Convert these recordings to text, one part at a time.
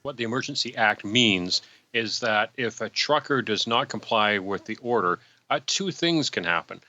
what the Emergency Act means is that if a trucker does not comply with the order, two things can happen.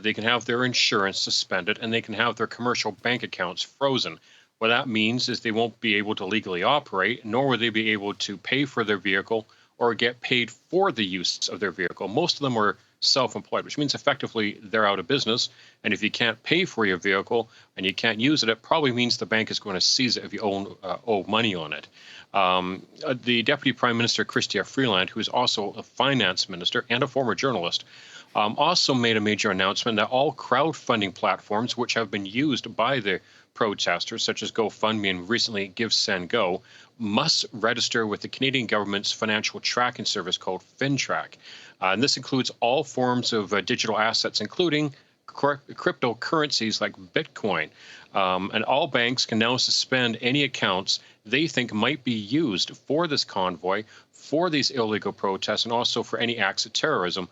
They can have their insurance suspended and they can have their commercial bank accounts frozen. What that means is they won't be able to legally operate, nor will they be able to pay for their vehicle or get paid for the use of their vehicle. Most of them are self-employed, which means effectively they're out of business. And if you can't pay for your vehicle and you can't use it, it probably means the bank is going to seize it if you owe money on it. The Deputy Prime Minister, Chrystia Freeland, who is also a finance minister and a former journalist, also made a major announcement that all crowdfunding platforms, which have been used by the protesters, such as GoFundMe and recently Give Send Go, must register with the Canadian government's financial tracking service called FinTrack. And this includes all forms of digital assets, including cryptocurrencies like Bitcoin. And all banks can now suspend any accounts they think might be used for this convoy, for these illegal protests, and also for any acts of terrorism,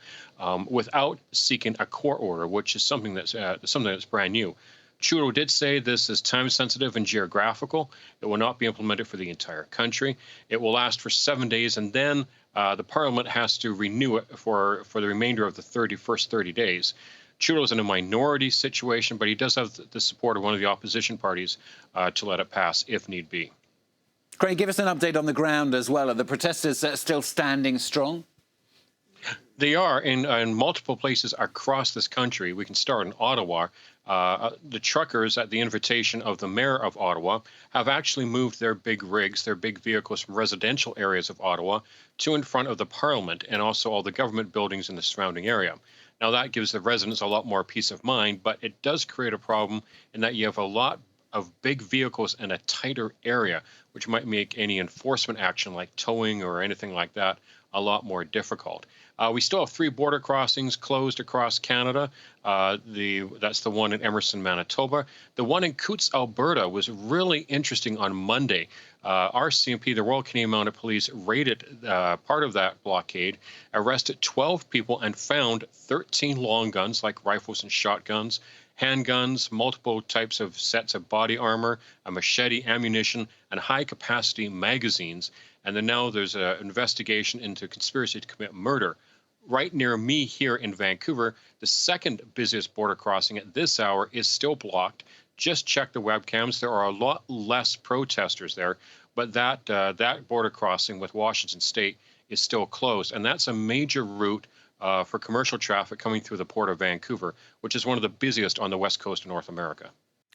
without seeking a court order, which is something that's brand new. Trudeau did say this is time sensitive and geographical. It will not be implemented for the entire country. It will last for 7 days, and then the Parliament has to renew it for the remainder of the first 30 days. Trudeau's in a minority situation, but he does have the support of one of the opposition parties to let it pass if need be. Craig, give us an update on the ground as well. Are the protesters still standing strong? They are in multiple places across this country. We can start in Ottawa. The truckers, at the invitation of the mayor of Ottawa, have actually moved their big rigs, their big vehicles from residential areas of Ottawa to in front of the Parliament and also all the government buildings in the surrounding area. Now, that gives the residents a lot more peace of mind, but it does create a problem in that you have a lot of big vehicles in a tighter area, which might make any enforcement action like towing or anything like that a lot more difficult. We still have 3 border crossings closed across Canada. That's the one in Emerson, Manitoba. The one in Coutts, Alberta, was really interesting on Monday. RCMP, the Royal Canadian Mounted Police, raided part of that blockade, arrested 12 people, and found 13 long guns like rifles and shotguns, handguns, multiple types of sets of body armor, a machete, ammunition, and high-capacity magazines. And then now there's an investigation into conspiracy to commit murder. Right near me here in Vancouver, the second busiest border crossing at this hour is still blocked. Just check the webcams. There are a lot less protesters there, but that border crossing with Washington State is still closed. And that's a major route for commercial traffic coming through the Port of Vancouver, which is one of the busiest on the west coast of North America.